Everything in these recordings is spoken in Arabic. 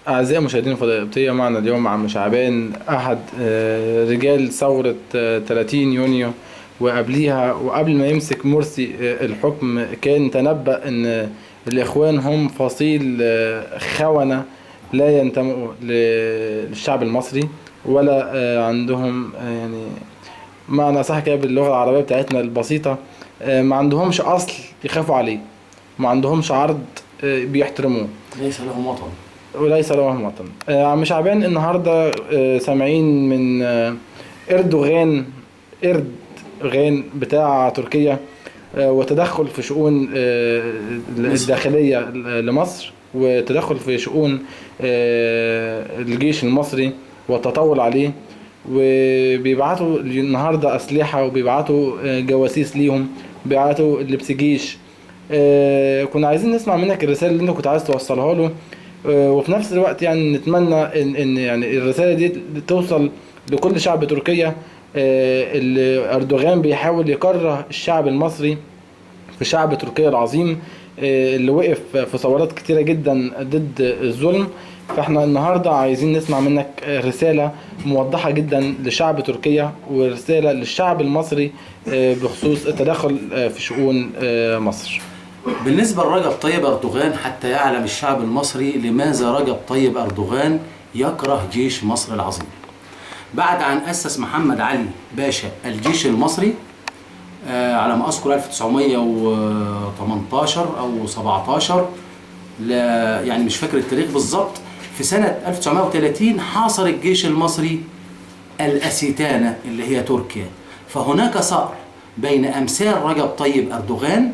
أعزائي المشاهدين الفضائية القبطية، معنا اليوم عم شعبان أحد رجال ثورة 30 يونيو. وقبليها وقبل ما يمسك مرسي الحكم كان تنبأ أن الإخوان هم فصيل خونة لا ينتموا للشعب المصري، ولا عندهم يعني معنى صح كده باللغة العربية بتاعتنا البسيطة. ما عندهمش أصل يخافوا عليه، ما عندهمش عرض بيحترموه، ليس لهم وطن. وليس لهم وطن. عم شعبان النهارده سامعين من اردوغان بتاع تركيا، وتدخل في شؤون الداخلية لمصر، وتدخل في شؤون الجيش المصري والتطاول عليه. وبيبعتوا النهارده أسلحة، وبيبعتوا جواسيس ليهم، بيبعتوا لبس جيش. كنا عايزين نسمع منك الرسالة اللي انت كنت عايز توصلها له، وفي نفس الوقت يعني نتمنى ان يعني الرسالة دي توصل لكل شعب تركيا. اللي اردوغان بيحاول يكره الشعب المصري في شعب تركيا العظيم، اللي وقف في ثورات كتيرة جدا ضد الظلم. فاحنا النهاردة عايزين نسمع منك رسالة موضحة جدا لشعب تركيا، ورسالة للشعب المصري بخصوص التدخل في شؤون مصر. بالنسبة لرجب طيب أردوغان، حتى يعلم الشعب المصري لماذا رجب طيب أردوغان يكره جيش مصر العظيم. بعد أن أسس محمد علي باشا الجيش المصري على ما أذكر 1918 أو 17، لا يعني مش فاكر التاريخ بالظبط، في سنة 1930 حاصر الجيش المصري الأسيتانة اللي هي تركيا. فهناك ثأر بين أمثال رجب طيب أردوغان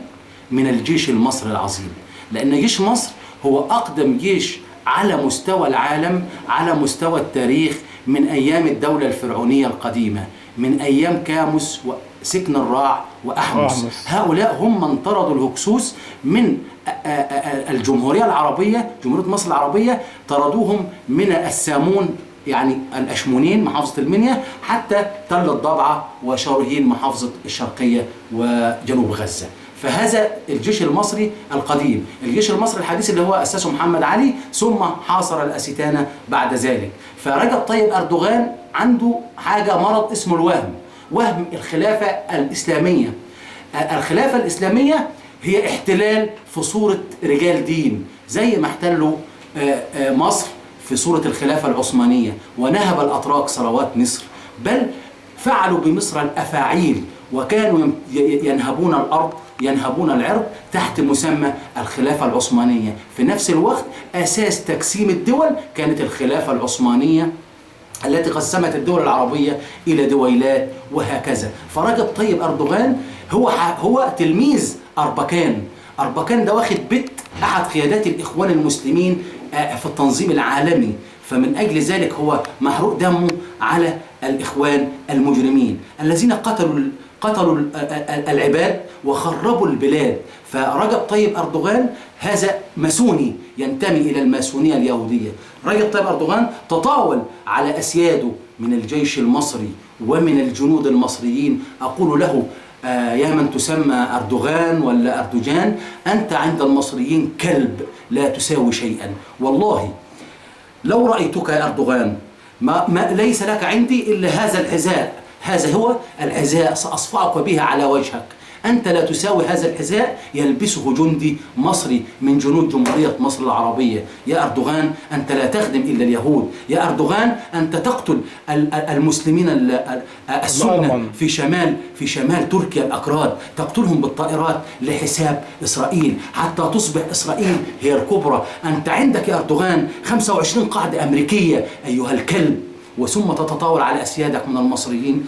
من الجيش المصري العظيم، لأن جيش مصر هو أقدم جيش على مستوى العالم، على مستوى التاريخ، من أيام الدولة الفرعونية القديمة، من أيام كاموس وسكن الراع وأحمس. هؤلاء هم من طردوا الهكسوس من الجمهورية العربية، جمهورية مصر العربية، طردوهم من السامون يعني الأشمونين محافظة المنيا، حتى تل الضبعة وشارهين محافظة الشرقية وجنوب غزة. فهذا الجيش المصري القديم. الجيش المصري الحديث اللي هو أسسه محمد علي، ثم حاصر الأسيتانة بعد ذلك. فرجب طيب أردوغان عنده حاجة، مرض اسمه الوهم، وهم الخلافة الإسلامية. الخلافة الإسلامية هي احتلال في صورة رجال دين، زي ما احتلوا مصر في صورة الخلافة العثمانية، ونهب الأتراك ثروات مصر، بل فعلوا بمصر الأفاعيل، وكانوا ينهبون الأرض، ينهبون العرض تحت مسمى الخلافة العثمانية. في نفس الوقت أساس تقسيم الدول كانت الخلافة العثمانية التي قسمت الدول العربية إلى دويلات وهكذا. فرجب طيب أردوغان هو تلميذ أربكان. أربكان ده واخد بيت أحد قيادات الإخوان المسلمين في التنظيم العالمي، فمن أجل ذلك هو محروق دمه على الإخوان المجرمين الذين قتلوا العباد وخربوا البلاد. فرجب طيب أردوغان هذا ماسوني، ينتمي إلى الماسونية اليهودية. رجب طيب أردوغان تطاول على أسياده من الجيش المصري ومن الجنود المصريين. أقول له يا من تسمى أردوغان ولا أردوجان، أنت عند المصريين كلب لا تساوي شيئا. والله لو رأيتك يا أردوغان ما ليس لك عندي إلا هذا الحذاء، هذا هو الحذاء، سأصفعك به على وجهك. أنت لا تساوي هذا الحذاء يلبسه جندي مصري من جنود جمهورية مصر العربية. يا أردوغان أنت لا تخدم إلا اليهود. يا أردوغان أنت تقتل المسلمين السنة في شمال تركيا الأكراد، تقتلهم بالطائرات لحساب إسرائيل حتى تصبح إسرائيل هي الكبرى. أنت عندك يا أردوغان 25 قاعدة أمريكية أيها الكلب، وثم تتطاول على أسيادك من المصريين.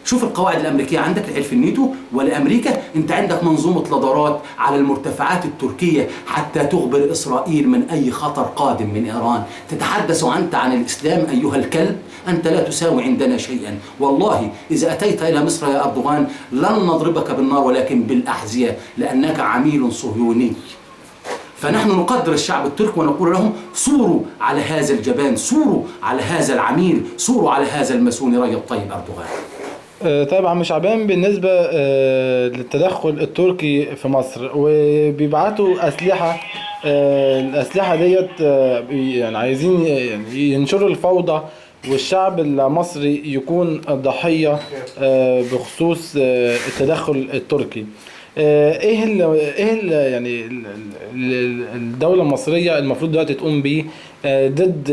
شوف القواعد الأمريكية عندك لحلف الناتو ولأمريكا، أنت عندك منظومة لدارات على المرتفعات التركية حتى تخبر إسرائيل من أي خطر قادم من إيران. تتحدث أنت عن الإسلام أيها الكلب، أنت لا تساوي عندنا شيئا. والله إذا أتيت إلى مصر يا أردوغان لن نضربك بالنار ولكن بالأحذية، لأنك عميل صهيوني. فنحن نقدر الشعب التركي ونقول لهم ثوروا على هذا الجبان، ثوروا على هذا العميل، ثوروا على هذا الماسوني رجب طيب أردوغان. طيب عم شعبان، بالنسبة للتدخل التركي في مصر وبيبعتوا أسلحة الأسلحة ديت يعني عايزين يعني ينشروا الفوضى، والشعب المصري يكون ضحية بخصوص التدخل التركي. يعني الدولة المصرية المفروض دلوقتي تقوم بيه ضد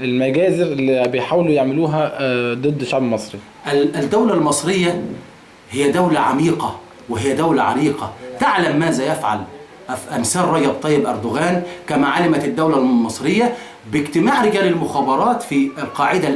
المجازر اللي بيحاولوا يعملوها ضد الشعب المصري؟ الدولة المصرية هي دولة عميقة وهي دولة عريقة، تعلم ماذا يفعل أمثال رجب طيب أردوغان، كما علمت الدولة المصرية باجتماع رجال المخابرات في القاعدة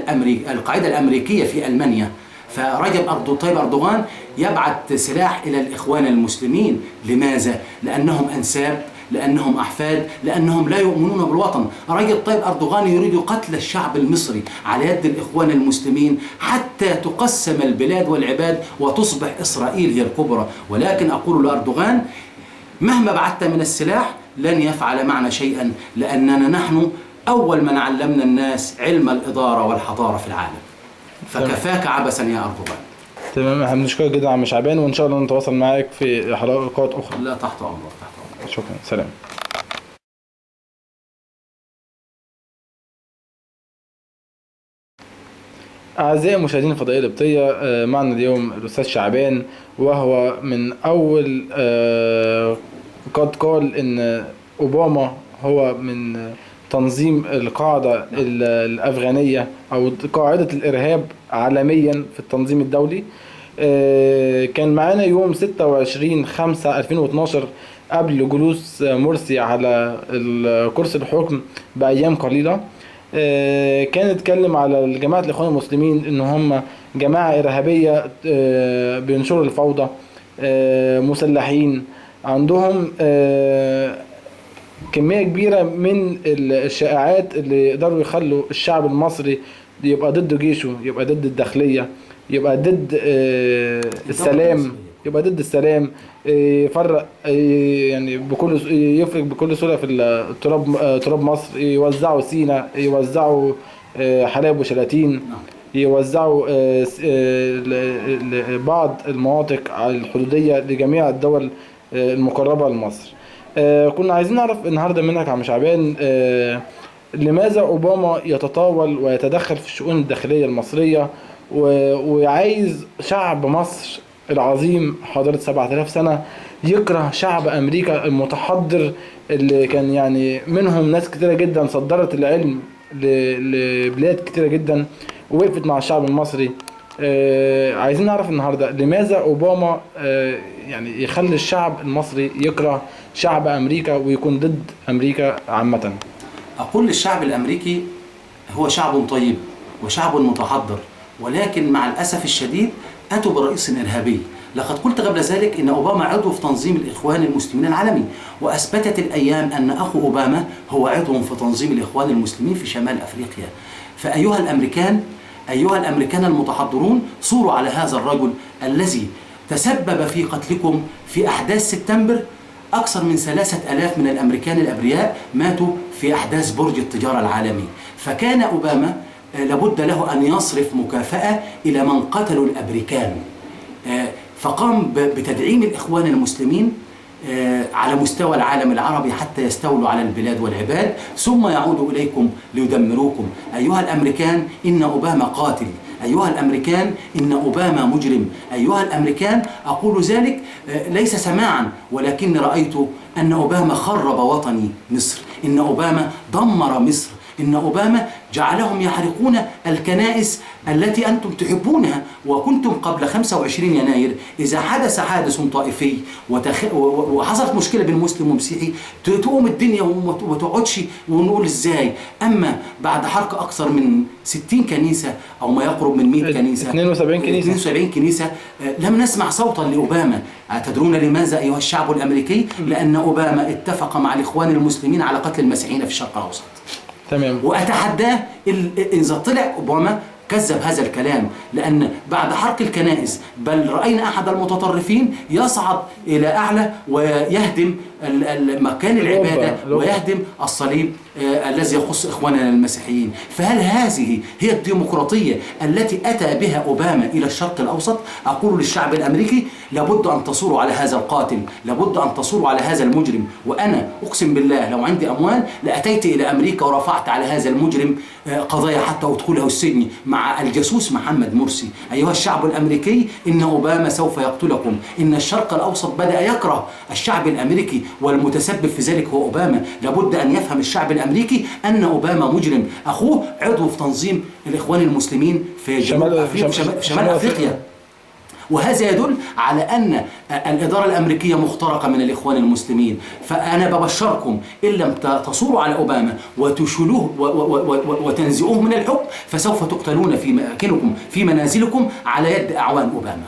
الأمريكية في ألمانيا. فرجب طيب أردوغان يبعث سلاح إلى الإخوان المسلمين. لماذا؟ لأنهم أنساب، لأنهم أحفاد، لأنهم لا يؤمنون بالوطن. رجب طيب أردوغان يريد قتل الشعب المصري على يد الإخوان المسلمين حتى تقسم البلاد والعباد وتصبح إسرائيل هي الكبرى. ولكن أقول لأردوغان مهما بعثت من السلاح لن يفعل معنا شيئا، لأننا نحن أول من علمنا الناس علم الإدارة والحضارة في العالم، فكفاك عبثا يا أردوغان. تمام، احنا بنشكرك جدا عم شعبان، وإن شاء الله نتواصل معاك في حلقات أخرى. لا، تحت أمرك، تحت أمرك. شكرا، سلام. أعزائي المشاهدين الفضائية القبطية، معنا اليوم الأستاذ شعبان، وهو من أول قد قال إن أوباما هو من تنظيم القاعدة الأفغانية أو قاعدة الإرهاب عالميا في التنظيم الدولي. كان معانا يوم 26/5/2012 قبل جلوس مرسي على كرسي الحكم بأيام قليلة. كان اتكلم على جماعة الإخوان المسلمين إن هم جماعة إرهابية بينشروا الفوضى، مسلحين، عندهم كمية كبيرة من الشائعات اللي يقدروا يخلوا الشعب المصري يبقى ضد جيشه، يبقى ضد الداخلية، يبقى ضد السلام، يفرق يعني يفرق بكل سهولة في تراب مصر، يوزعوا سينا، يوزعوا حلب وشلاتين، يوزعوا بعض المناطق الحدودية لجميع الدول المقربة لمصر. كنا عايزين نعرف النهاردة منك عم شعبان، لماذا أوباما يتطاول ويتدخل في الشؤون الداخلية المصرية وعايز شعب مصر العظيم حضارة 7000 سنة يكره شعب أمريكا المتحضر، اللي كان يعني منهم ناس كتيرة جدا صدرت العلم لبلاد كتيرة جدا ووقفت مع الشعب المصري. عايزين نعرف النهاردة لماذا أوباما يعني يخلي الشعب المصري يكره شعب أمريكا ويكون ضد أمريكا عامة. أقول للشعب الأمريكي هو شعب طيب وشعب متحضر، ولكن مع الأسف الشديد أتوا برئيس إرهابي. لقد قلت قبل ذلك إن أوباما عضو في تنظيم الإخوان المسلمين العالمي، وأثبتت الأيام أن أخو أوباما هو عضو في تنظيم الإخوان المسلمين في شمال أفريقيا. فأيها الأمريكان المتحضرون، صوروا على هذا الرجل الذي تسبب في قتلكم في أحداث سبتمبر. أكثر من 3000 من الأمريكان الأبرياء ماتوا في أحداث برج التجارة العالمي. فكان أوباما لابد له أن يصرف مكافأة إلى من قتلوا الأمريكان، فقام بتدعيم الإخوان المسلمين على مستوى العالم العربي حتى يستولوا على البلاد والعباد، ثم يعودوا إليكم ليدمروكم. أيها الأمريكان، إن أوباما قاتل. أيها الأمريكان، إن أوباما مجرم. أيها الأمريكان، أقول ذلك ليس سماعا، ولكن رأيت أن أوباما خرب وطني مصر، إن أوباما دمر مصر، إن أوباما جعلهم يحرقون الكنائس التي أنتم تحبونها. وكنتم قبل 25 يناير إذا حدث حادث طائفي وحصلت مشكلة بين مسلم ومسيحي تقوم الدنيا وما تقعدش ونقول إزاي. أما بعد حرق أكثر من 60 كنيسة أو ما يقرب من 100 كنيسة، 72 كنيسة، لم نسمع صوتا لأوباما. تدرون لماذا أيها الشعب الأمريكي؟ لأن أوباما اتفق مع الإخوان المسلمين على قتل المسيحيين في الشرق الأوسط. تمام. وأتحداه إذا طلع أوباما كذب هذا الكلام، لأن بعد حرق الكنائس بل رأينا أحد المتطرفين يصعد إلى أعلى ويهدم مكان العبادة ويهدم الصليب الذي يخص إخواننا المسيحيين. فهل هذه هي الديمقراطية التي أتى بها أوباما إلى الشرق الأوسط؟ أقول للشعب الأمريكي لابد أن تصوروا على هذا القاتل، لابد أن تصوروا على هذا المجرم. وأنا أقسم بالله لو عندي أموال لأتيت إلى أمريكا ورفعت على هذا المجرم قضايا حتى أدخله السجن مع الجاسوس محمد مرسي. أيها الشعب الأمريكي، إن أوباما سوف يقتلكم. إن الشرق الأوسط بدأ يكره الشعب الأمريكي والمتسبب في ذلك هو أوباما. لابد أن يفهم الشعب الأمريكي أن أوباما مجرم، أخوه عضو في تنظيم الإخوان المسلمين في شمال أفريقيا. وهذا يدل على أن الإدارة الأمريكية مخترقة من الإخوان المسلمين. فأنا ببشركم إن لم تصوروا على أوباما وتشلوه وتنزئوه من الحكم فسوف تقتلون في مكانكم في منازلكم على يد أعوان أوباما.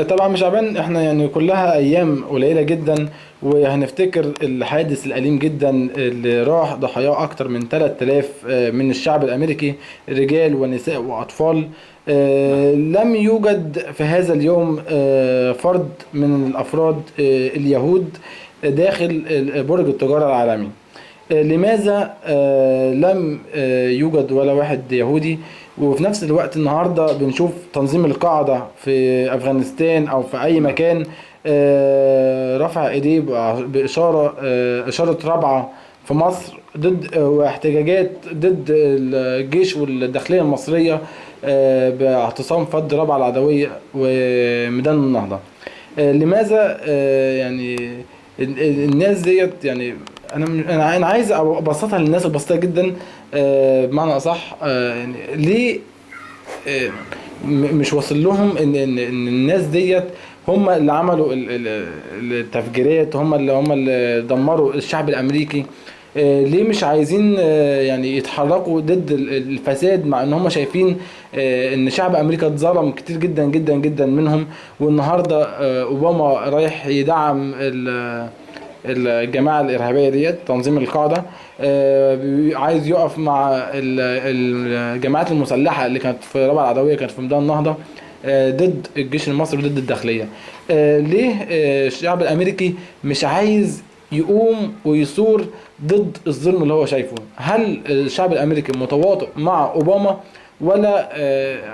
طبعا مش عبان احنا يعني كلها ايام قليله جدا، وهنفتكر الحادث الأليم جدا اللي راح ضحاياه اكتر من 3000 من الشعب الامريكي، رجال ونساء واطفال. لم يوجد في هذا اليوم فرد من الافراد اليهود داخل برج التجارة العالمي. لماذا لم يوجد ولا واحد يهودي؟ وفي نفس الوقت النهاردة بنشوف تنظيم القاعدة في أفغانستان أو في أي مكان رفع إيديه بإشارة رابعة في مصر ضد واحتجاجات ضد الجيش والداخلية المصرية باعتصام فض رابعة العدوية وميدان النهضة. لماذا يعني الناس ديت يعني انا عايز ابسطها للناس البسيطه جدا بمعنى اصح. يعني ليه مش واصل لهم ان الناس ديت هم اللي عملوا التفجيرات، هم اللي دمروا الشعب الامريكي؟ ليه مش عايزين يعني يتحركوا ضد الفساد، مع ان هم شايفين ان شعب امريكا اتظلم كتير جدا جدا جدا منهم؟ والنهارده اوباما رايح يدعم الجماعة الإرهابية ديت، تنظيم القاعدة، عايز يقف مع الجماعات المسلحة اللي كانت في رابعة العدوية، كانت في ميدان النهضة ضد الجيش المصري وضد الداخلية. ليه الشعب الأمريكي مش عايز يقوم ويثور ضد الظلم اللي هو شايفه؟ هل الشعب الأمريكي متواطئ مع أوباما، ولا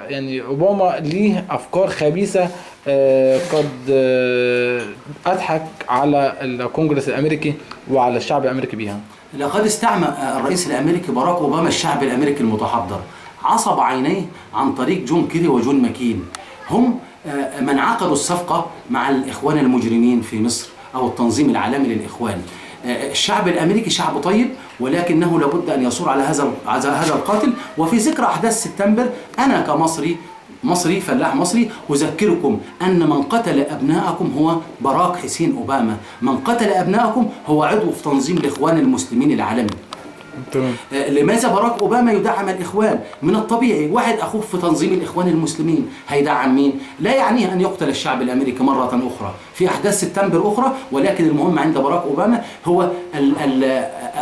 يعني أوباما ليه أفكار خبيثة قد أضحك على الكونجرس الأمريكي وعلى الشعب الأمريكي بيها؟ لقد استعمى الرئيس الأمريكي باراك أوباما الشعب الأمريكي المتحضر، عصب عينيه عن طريق جون كيري وجون ماكين. هم من عقدوا الصفقة مع الإخوان المجرمين في مصر أو التنظيم العالمي للإخوان. الشعب الأمريكي شعب طيب، ولكنه لابد أن يصور على هذا القاتل. وفي ذكرى أحداث سبتمبر أنا كمصري فلاح مصري أذكركم أن من قتل أبناءكم هو باراك حسين أوباما. من قتل أبناءكم هو عضو في تنظيم الإخوان المسلمين العالمي. لماذا باراك أوباما يدعم الإخوان؟ من الطبيعي واحد أخوه في تنظيم الإخوان المسلمين هيدعم مين؟ لا يعنيه أن يقتل الشعب الأمريكي مرة أخرى في أحداث سبتمبر أخرى، ولكن المهم عند باراك أوباما هو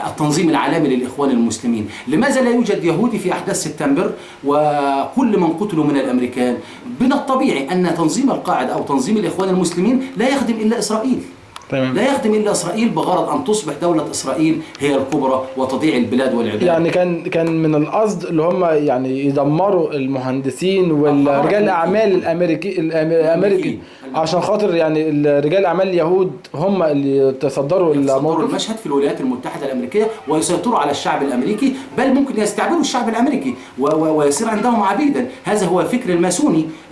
التنظيم العالمي للإخوان المسلمين. لماذا لا يوجد يهودي في أحداث سبتمبر وكل من قتلوا من الأمريكان؟ من الطبيعي أن تنظيم القاعدة أو تنظيم الإخوان المسلمين لا يخدم إلا إسرائيل. لا يخدم إلا إسرائيل بغرض أن تصبح دولة إسرائيل هي الكبرى وتضيع البلاد والعباد. يعني كان من القصد اللي هم يعني يدمروا المهندسين والرجال الأعمال الأمريكي عشان خاطر يعني رجال الأعمال اليهود هم اللي تصدروا المشهد في الولايات المتحدة الأمريكية ويسيطروا على الشعب الأمريكي، بل ممكن يستعبدوا الشعب الأمريكي ويصير عندهم عبيدا. هذا هو فكر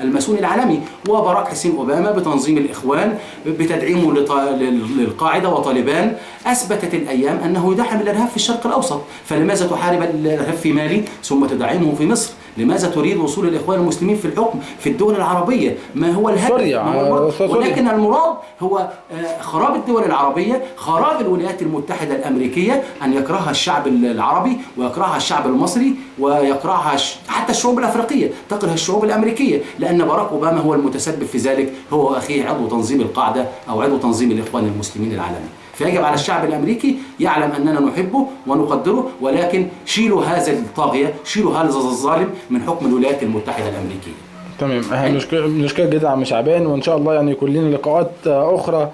الماسوني العالمي. وباراك حسين أوباما بتنظيم الإخوان بتدعيمه للقاعدة وطالبان أثبتت الأيام أنه يدعم الإرهاب في الشرق الأوسط. فلماذا تحارب الإرهاب في مالي ثم تدعمه في مصر؟ لماذا تريد وصول الإخوان المسلمين في الحكم في الدول العربية؟ ما هو الهدف؟ ولكن المراد هو خراب الدول العربية، خراب الولايات المتحدة الأمريكية، أن يكرهها الشعب العربي ويكرهها الشعب المصري ويكرهها حتى الشعوب الأفريقية، تكره الشعوب الأمريكية، لأن باراك أوباما هو المتسبب في ذلك، هو أخيه عضو تنظيم القاعدة أو عضو تنظيم الإخوان المسلمين العالمي. فيجب على الشعب الأمريكي يعلم أننا نحبه ونقدره، ولكن شيلوا هذا الطاغية، شيلوا هذا الظالم من حكم الولايات المتحدة الأمريكية. تمام. مشكلة جدا يا عم شعبان، وان شاء الله يعني يكون لنا لقاءات اخرى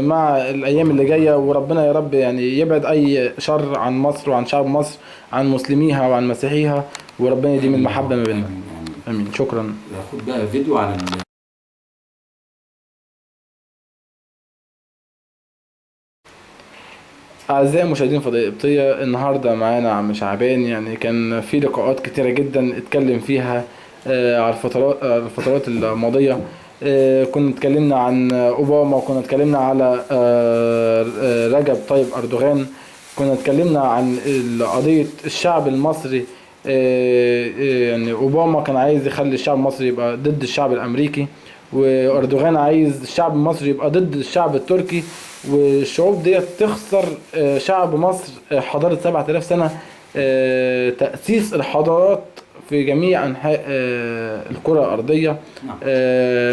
مع الايام اللي جايه، وربنا يا رب يعني يبعد اي شر عن مصر وعن شعب مصر، عن مسلميها وعن مسيحيها، وربنا يديم المحبه ما بيننا. امين. شكرا. خد بقى فيديو عن أعزائي المشاهدين فضائية قبطية، النهاردة معانا عم شعبان. يعني كان في لقاءات كتيرة جدا اتكلم فيها على الفترات الماضية. كنا اتكلمنا عن أوباما، وكنا اتكلمنا على رجب طيب أردوغان، كنا اتكلمنا عن قضية الشعب المصري. يعني أوباما كان عايز يخلي الشعب المصري يبقى ضد الشعب الأمريكي، واردوغان عايز الشعب المصري يبقى ضد الشعب التركي، والشعوب ديت تخسر شعب مصر حضارة 7000 سنة، تأسيس الحضارات في جميع أنحاء الكرة الأرضية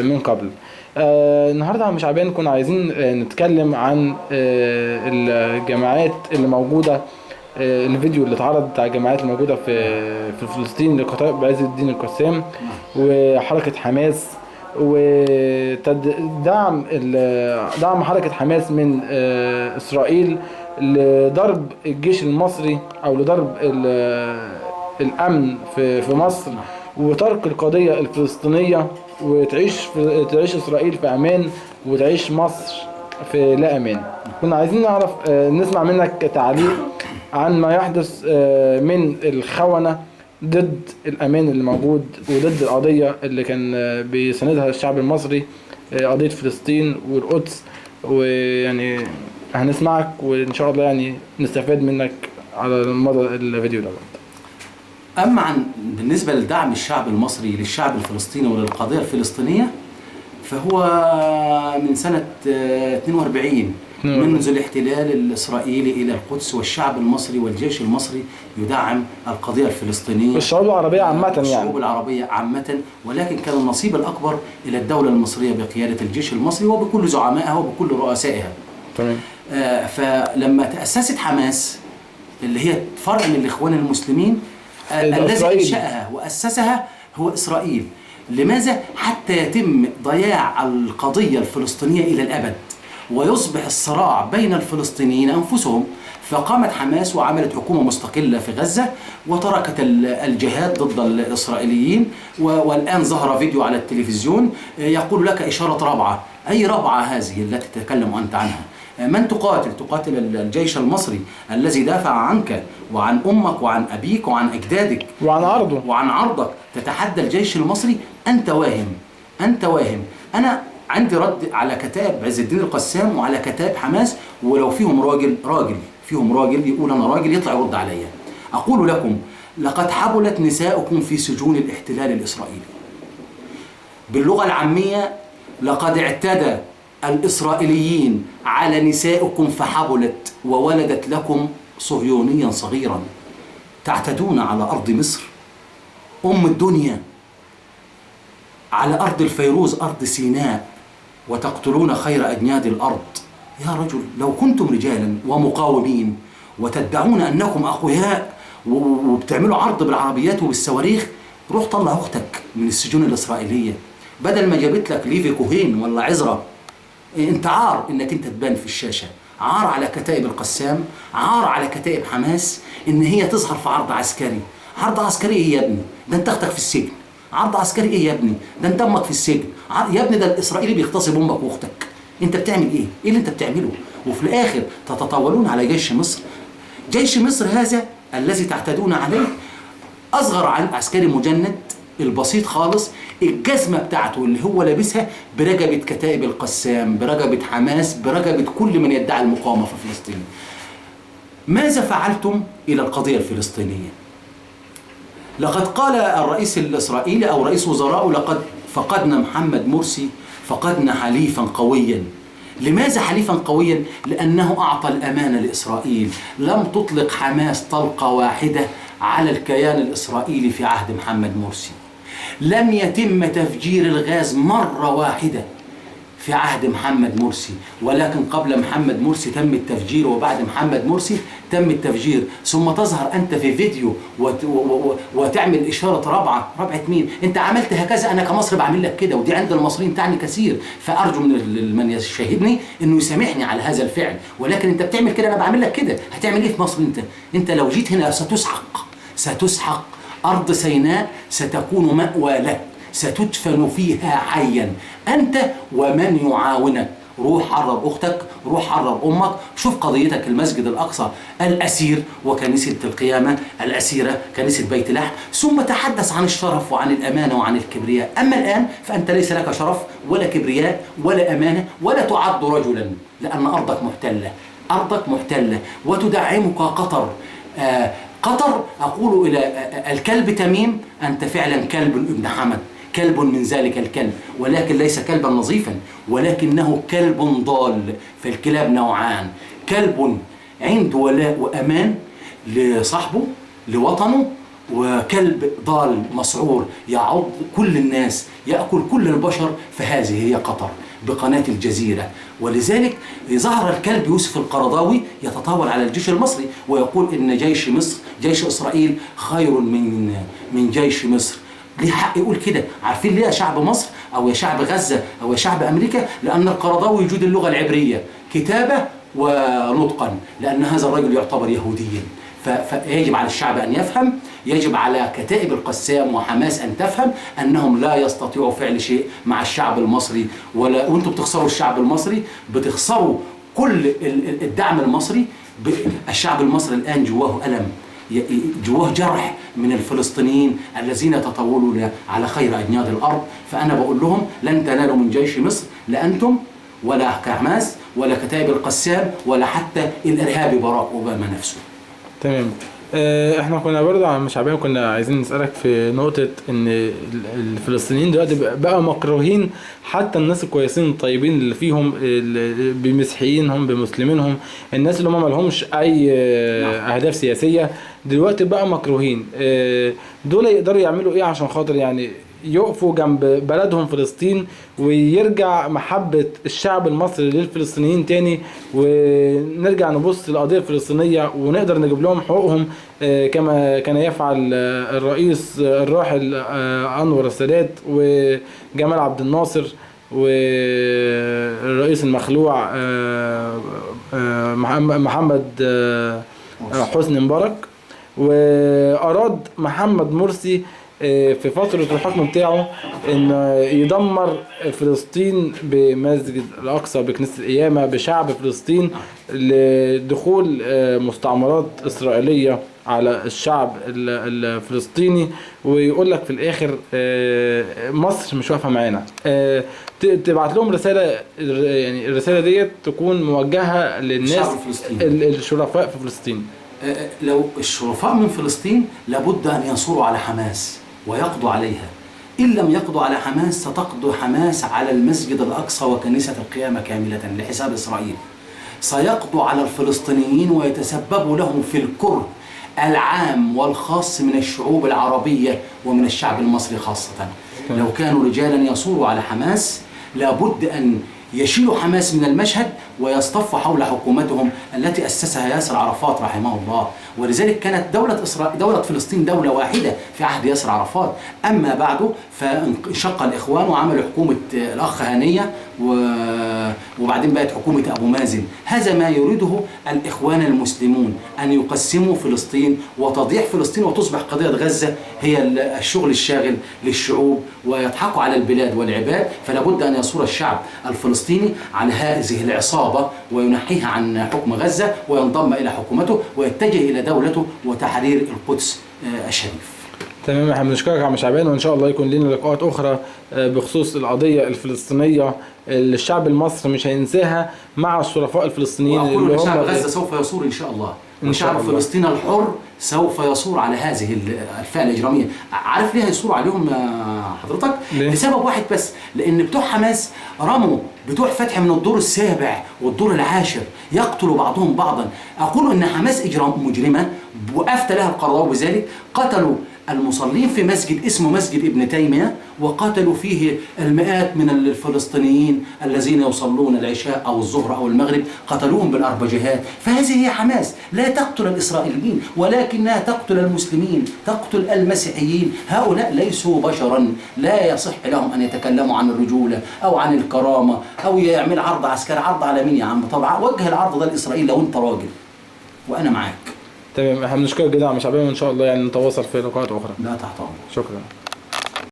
من قبل. النهاردة عم شعبان كنا عايزين نتكلم عن الجماعات اللي موجودة. الفيديو اللي اتعرض بتاع الجماعات الموجودة في فلسطين لقطاع عز الدين القسام وحركة حماس، ودعم حركة حماس من إسرائيل لضرب الجيش المصري أو لضرب الأمن في مصر، وترك القضية الفلسطينية، تعيش إسرائيل في أمان، وتعيش مصر في لا أمان. كنا عايزين نعرف نسمع منك تعليق عن ما يحدث من الخونة ضد الأمان اللي موجود، وضد القضية اللي كان بيساندها الشعب المصري، قضية فلسطين والقدس. ويعني هنسمعك، وإن شاء الله يعني نستفاد منك على مدى الفيديو ده. أما بالنسبة لدعم الشعب المصري للشعب الفلسطيني وللقضية الفلسطينية، فهو من سنة 42 منذ الاحتلال الإسرائيلي إلى القدس، والشعب المصري والجيش المصري يدعم القضية الفلسطينية والشعوب العربية عامة، يعني الشعوب العربية عامة. ولكن كان النصيب الأكبر إلى الدولة المصرية بقيادة الجيش المصري وبكل زعمائها وبكل رؤسائها. تمام. فلما تأسست حماس اللي هي فرع من الإخوان المسلمين، الذي أنشأها وأسسها هو إسرائيل. لماذا؟ حتى يتم ضياع القضية الفلسطينية إلى الأبد، ويصبح الصراع بين الفلسطينيين أنفسهم. فقامت حماس وعملت حكومة مستقلة في غزة، وتركت الجهاد ضد الإسرائيليين. والآن ظهر فيديو على التلفزيون يقول لك إشارة رابعة. أي رابعة هذه التي تتكلم أنت عنها؟ من تقاتل؟ تقاتل الجيش المصري الذي دافع عنك وعن أمك وعن أبيك وعن أجدادك وعن عرضك. تتحدى الجيش المصري؟ أنت واهم، أنت واهم. أنا عندي رد على كتاب عز الدين القسام وعلى كتاب حماس، ولو فيهم راجل يقول أنا راجل يطلع يرد عليا. أقول لكم: لقد حبلت نساؤكم في سجون الاحتلال الإسرائيلي. باللغة العامية: لقد اعتدى الإسرائيليين على نسائكم فحبلت وولدت لكم صهيونيا صغيرا. تعتدون على أرض مصر أم الدنيا، على أرض الفيروز أرض سيناء، وتقتلون خير أجناد الأرض. يا رجل، لو كنتم رجالا ومقاومين وتدعون أنكم أقوياء وبتعملوا عرض بالعربيات وبالصواريخ، روح طلع أختك من السجون الإسرائيلية بدل ما جابت لك ليفي كوهين ولا عزرا. انت عار انك انت تبان في الشاشة، عار على كتائب القسام، عار على كتائب حماس ان هي تظهر في عرض عسكري. عرض عسكري ايه يا ابني؟ ده انت اختك في السجن. عرض عسكري ايه يا ابني؟ ده انت امك في السجن. يا ابني ده الاسرائيلي بيغتصب امك واختك. انت بتعمل ايه؟ ايه اللي انت بتعمله؟ وفي الاخر تتطاولون على جيش مصر. جيش مصر هذا الذي تعتدون عليه اصغر عن عسكري مجند البسيط خالص. الجزمة بتاعته اللي هو لابسها برقبة كتائب القسام، برقبة حماس، برقبة كل من يدعي المقاومة في فلسطين. ماذا فعلتم إلى القضية الفلسطينية؟ لقد قال الرئيس الإسرائيلي أو رئيس وزراء: لقد فقدنا محمد مرسي، فقدنا حليفا قويا. لماذا حليفا قويا؟ لأنه أعطى الأمان لإسرائيل. لم تطلق حماس طلقة واحدة على الكيان الإسرائيلي في عهد محمد مرسي. لم يتم تفجير الغاز مرة واحدة في عهد محمد مرسي، ولكن قبل محمد مرسي تم التفجير، وبعد محمد مرسي تم التفجير. ثم تظهر أنت في فيديو وتعمل إشارة رابعة مين؟ أنت عملت هكذا، أنا كمصري بعمل لك كده، ودي عند المصريين تعني كثير. فأرجو من يشاهدني إنه يسامحني على هذا الفعل، ولكن أنت بتعمل كده، أنا بعمل لك كده، هتعمل إيه في مصر أنت؟ أنت لو جيت هنا ستسحق أرض سيناء، ستكون مأوى لك، ستدفن فيها حيا أنت ومن يعاونك. روح حرر أختك، روح حرر أمك، شوف قضيتك المسجد الأقصى الأسير وكنيسة القيامة الأسيرة كنيسة بيت لحم، ثم تحدث عن الشرف وعن الأمانة وعن الكبرياء. أما الآن فأنت ليس لك شرف ولا كبرياء ولا أمانة ولا تعد رجلا، لأن أرضك محتلة وتدعمك قطر. قطر أقول إلى الكلب تميم: أنت فعلا كلب ابن حمد، كلب من ذلك الكلب، ولكن ليس كلبا نظيفا، ولكنه كلب ضال. فالكلاب نوعان: كلب عنده ولاء وأمان لصاحبه لوطنه، وكلب ضال مسعور يعض كل الناس، يأكل كل البشر. فهذه هي قطر بقناة الجزيرة. ولذلك ظهر الكلب يوسف القرضاوي يتطاول على الجيش المصري ويقول إن جيش مصر، جيش إسرائيل خير من جيش مصر. ليه حق يقول كده؟ عارفين ليه يا شعب مصر أو يا شعب غزة أو يا شعب أمريكا؟ لأن القرضاوي يجود اللغة العبرية كتابة ونطقا، لأن هذا الرجل يعتبر يهوديا. فيجب على الشعب أن يفهم، يجب على كتائب القسام وحماس أن تفهم أنهم لا يستطيعوا فعل شيء مع الشعب المصري. وانتم بتخسروا الشعب المصري، بتخسروا كل الدعم المصري. الشعب المصري الآن جواه ألم، جواه جرح من الفلسطينيين الذين تطاولوا على خير أجناد الأرض. فأنا بقول لهم: لن تنالوا من جيش مصر، لا أنتم ولا حماس ولا كتائب القسام ولا حتى الإرهابي باراك أوباما نفسه. تمام. احنا كنا برضه عم شعبان كنا عايزين نسألك في نقطة ان الفلسطينيين دلوقتي بقى مكروهين، حتى الناس الكويسين الطيبين اللي فيهم بمسيحيينهم بمسلمينهم، الناس اللي هم مالهمش اي اهداف سياسية دلوقتي بقى مكروهين. دول يقدروا يعملوا ايه عشان خاطر يعني يقفوا جنب بلدهم فلسطين، ويرجع محبة الشعب المصري للفلسطينيين تاني، ونرجع نبص للقضية الفلسطينية ونقدر نجيب لهم حقوقهم كما كان يفعل الرئيس الراحل أنور السادات وجمال عبد الناصر والرئيس المخلوع محمد حسني مبارك. وأراد محمد مرسي في فترة الحكم بتاعه ان يدمر فلسطين بمسجد الاقصى بكنيسة القيامة بشعب فلسطين، لدخول مستعمرات اسرائيلية على الشعب الفلسطيني. ويقول لك في الاخر مصر مش واقفة معانا. تبعت لهم رسالة، يعني الرسالة ديت تكون موجهة للناس الشرفاء في فلسطين. لو الشرفاء من فلسطين لابد أن ينصروا على حماس ويقضوا عليها. إن لم يقضوا على حماس ستقضي حماس على المسجد الأقصى وكنيسة القيامة كاملة لحساب إسرائيل. سيقضوا على الفلسطينيين ويتسببوا لهم في الكره العام والخاص من الشعوب العربية ومن الشعب المصري خاصة. لو كانوا رجالا يصوروا على حماس لابد أن يشيلوا حماس من المشهد ويصطفوا حول حكومتهم التي أسسها ياسر عرفات رحمه الله. ولذلك كانت دولة فلسطين دولة واحدة في عهد ياسر عرفات. أما بعده فانشق الإخوان وعملوا حكومة الأخ هنية وبعدين بقت حكومة أبو مازن. هذا ما يريده الإخوان المسلمون، أن يقسموا فلسطين وتضيع فلسطين وتصبح قضية غزة هي الشغل الشاغل للشعوب، ويضحكوا على البلاد والعباد. فلا بد أن يصور الشعب الفلسطيني على هذه العصابة وينحيها عن حكم غزة وينضم إلى حكومته ويتجه إلى دولته وتحرير القدس الشريف. تمام، احنا بنشكرك يا عم شعبان، وان شاء الله يكون لنا لقاءات اخرى بخصوص القضيه الفلسطينيه اللي الشعب المصري مش هينساها مع الشرفاء الفلسطينيين اللي هم شعب غزه سوف يصور ان شاء الله، وشعب فلسطين الحر سوف يصور على هذه الفئه الاجراميه. عارف ليه هيصوروا عليهم حضرتك؟ لسبب واحد بس، لان بتوع حماس رموا بتوع فتح من الدور السابع والدور العاشر يقتلوا بعضهم بعضا. اقول ان حماس مجرمه وافتى لها القرضاوي بذلك، قتلوا المصلين في مسجد اسمه مسجد ابن تيمية، وقتلوا فيه المئات من الفلسطينيين الذين يصلون العشاء أو الظهر أو المغرب، قتلوهم بالأربجيات. فهذه هي حماس لا تقتل الإسرائيليين ولكنها تقتل المسلمين، تقتل المسيحيين. هؤلاء ليسوا بشرا، لا يصح لهم أن يتكلموا عن الرجولة أو عن الكرامة أو يعمل عرض عسكري. عرض على مين يا عم؟ طبعا وجه العرض ده لإسرائيل لو أنت راجل، وأنا معاك. تمام، احنا بنشكرك جدا يا عم شعبان، وان شاء الله يعني نتواصل في لقاءات اخرى. لا تحت أمرك. شكرا.